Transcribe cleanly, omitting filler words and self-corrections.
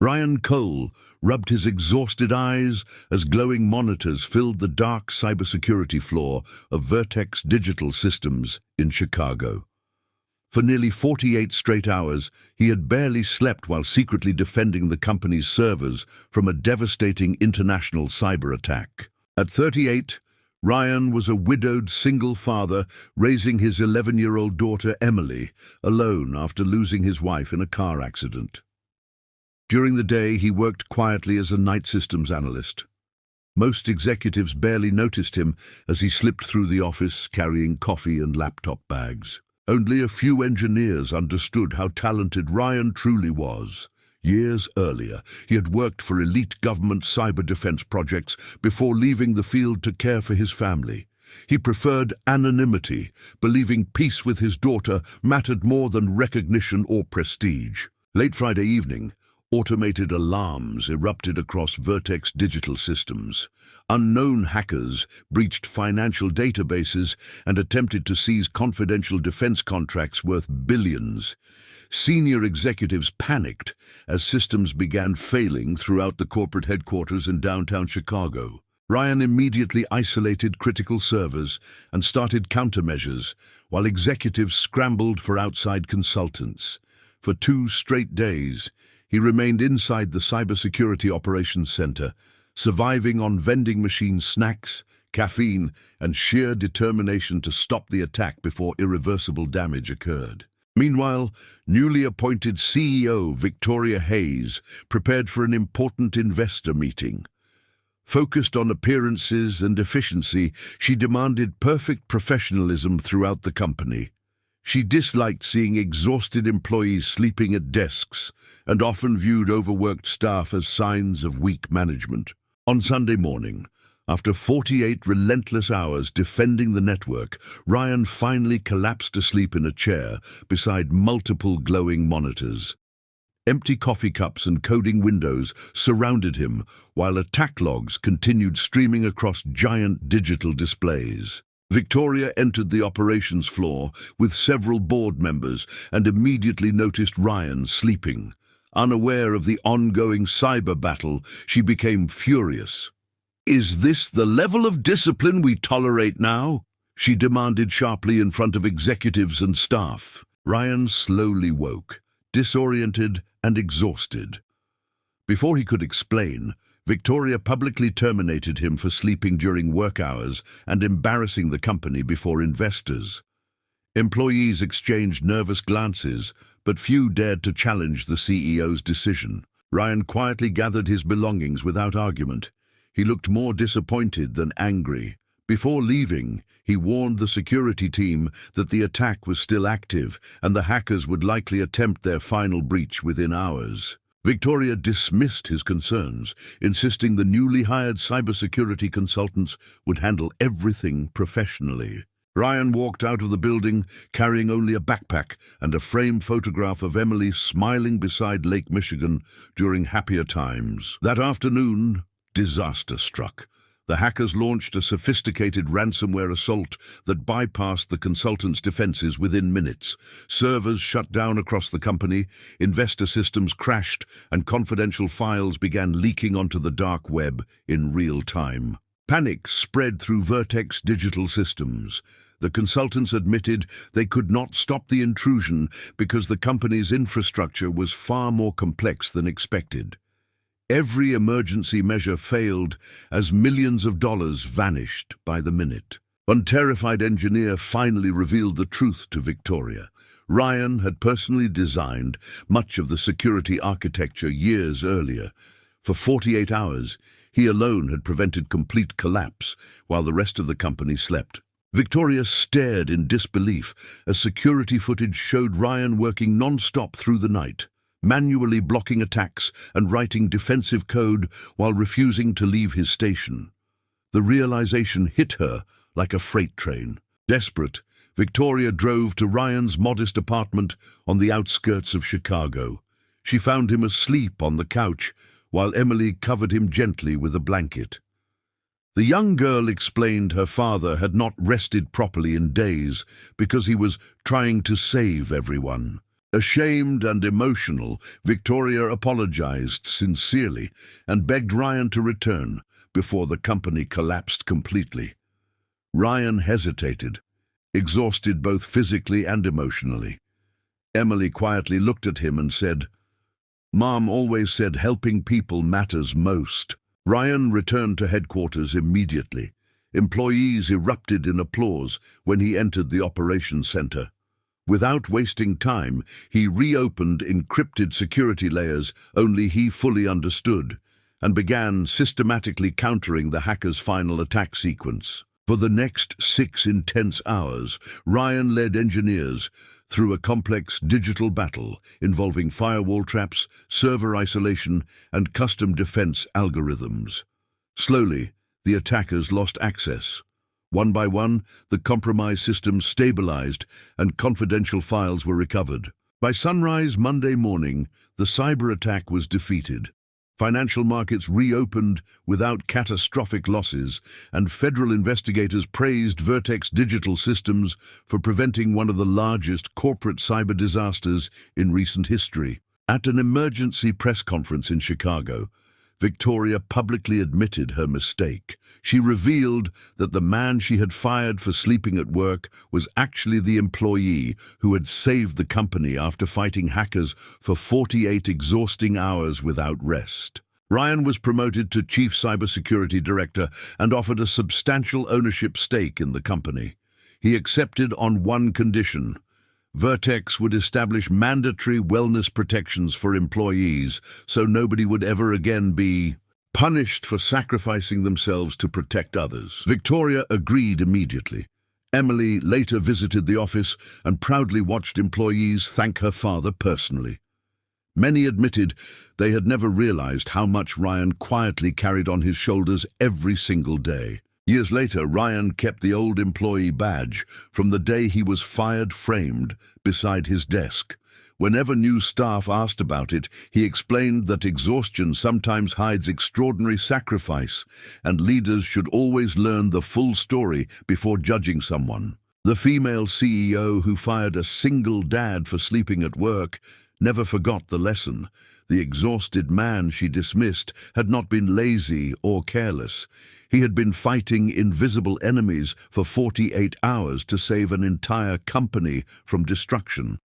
Ryan Cole rubbed his exhausted eyes as glowing monitors filled the dark cybersecurity floor of Vertex Digital Systems in Chicago. For nearly 48 straight hours, he had barely slept while secretly defending the company's servers from a devastating international cyber attack. At 38, Ryan was a widowed single father raising his 11-year-old daughter Emily alone after losing his wife in a car accident. During the day, he worked quietly as a night systems analyst. Most executives barely noticed him as he slipped through the office carrying coffee and laptop bags. Only a few engineers understood how talented Ryan truly was. Years earlier, he had worked for elite government cyber defense projects before leaving the field to care for his family. He preferred anonymity, believing peace with his daughter mattered more than recognition or prestige. Late Friday evening, automated alarms erupted across Vertex Digital Systems. Unknown hackers breached financial databases and attempted to seize confidential defense contracts worth billions. Senior executives panicked as systems began failing throughout the corporate headquarters in downtown Chicago. Ryan immediately isolated critical servers and started countermeasures, while executives scrambled for outside consultants. For 2 straight days, he remained inside the Cybersecurity Operations Center, surviving on vending machine snacks, caffeine, and sheer determination to stop the attack before irreversible damage occurred. Meanwhile, newly appointed CEO Victoria Hayes prepared for an important investor meeting. Focused on appearances and efficiency, she demanded perfect professionalism throughout the company. She disliked seeing exhausted employees sleeping at desks and often viewed overworked staff as signs of weak management. On Sunday morning, after 48 relentless hours defending the network, Ryan finally collapsed asleep in a chair beside multiple glowing monitors. Empty coffee cups and coding windows surrounded him, while attack logs continued streaming across giant digital displays. Victoria entered the operations floor with several board members and immediately noticed Ryan sleeping. Unaware of the ongoing cyber battle, she became furious. "Is this the level of discipline we tolerate now?" she demanded sharply in front of executives and staff. Ryan slowly woke, disoriented and exhausted. Before he could explain, Victoria publicly terminated him for sleeping during work hours and embarrassing the company before investors. Employees exchanged nervous glances, but few dared to challenge the CEO's decision. Ryan quietly gathered his belongings without argument. He looked more disappointed than angry. Before leaving, he warned the security team that the attack was still active and the hackers would likely attempt their final breach within hours. Victoria dismissed his concerns, insisting the newly hired cybersecurity consultants would handle everything professionally. Ryan walked out of the building carrying only a backpack and a framed photograph of Emily smiling beside Lake Michigan during happier times. That afternoon, disaster struck. The hackers launched a sophisticated ransomware assault that bypassed the consultants' defenses within minutes. Servers shut down across the company, investor systems crashed, and confidential files began leaking onto the dark web in real time. Panic spread through Vertex Digital Systems. The consultants admitted they could not stop the intrusion because the company's infrastructure was far more complex than expected. Every emergency measure failed as millions of dollars vanished by the minute. One terrified engineer finally revealed the truth to Victoria. Ryan had personally designed much of the security architecture years earlier. For 48 hours, he alone had prevented complete collapse while the rest of the company slept. Victoria stared in disbelief as security footage showed Ryan working non-stop through the night, manually blocking attacks and writing defensive code while refusing to leave his station. The realization hit her like a freight train. Desperate, Victoria drove to Ryan's modest apartment on the outskirts of Chicago. She found him asleep on the couch while Emily covered him gently with a blanket. The young girl explained her father had not rested properly in days because he was trying to save everyone. Ashamed and emotional, Victoria apologized sincerely and begged Ryan to return before the company collapsed completely. Ryan hesitated, exhausted both physically and emotionally. Emily quietly looked at him and said, "Mom always said helping people matters most." Ryan returned to headquarters immediately. Employees erupted in applause when he entered the operations center. Without wasting time, he reopened encrypted security layers only he fully understood and began systematically countering the hacker's final attack sequence. For the next 6 intense hours, Ryan led engineers through a complex digital battle involving firewall traps, server isolation, and custom defense algorithms. Slowly, the attackers lost access. One by one, the compromised systems stabilized and confidential files were recovered. By sunrise Monday morning, the cyber attack was defeated. Financial markets reopened without catastrophic losses, and federal investigators praised Vertex Digital Systems for preventing one of the largest corporate cyber disasters in recent history. At an emergency press conference in Chicago, Victoria publicly admitted her mistake. She revealed that the man she had fired for sleeping at work was actually the employee who had saved the company after fighting hackers for 48 exhausting hours without rest. Ryan was promoted to Chief Cybersecurity Director and offered a substantial ownership stake in the company. He accepted on one condition: Vertex would establish mandatory wellness protections for employees so nobody would ever again be punished for sacrificing themselves to protect others. Victoria agreed immediately. Emily later visited the office and proudly watched employees thank her father personally. Many admitted they had never realized how much Ryan quietly carried on his shoulders every single day. Years later, Ryan kept the old employee badge from the day he was fired framed beside his desk. Whenever new staff asked about it, he explained that exhaustion sometimes hides extraordinary sacrifice, and leaders should always learn the full story before judging someone. The female CEO who fired a single dad for sleeping at work never forgot the lesson. The exhausted man she dismissed had not been lazy or careless. He had been fighting invisible enemies for 48 hours to save an entire company from destruction.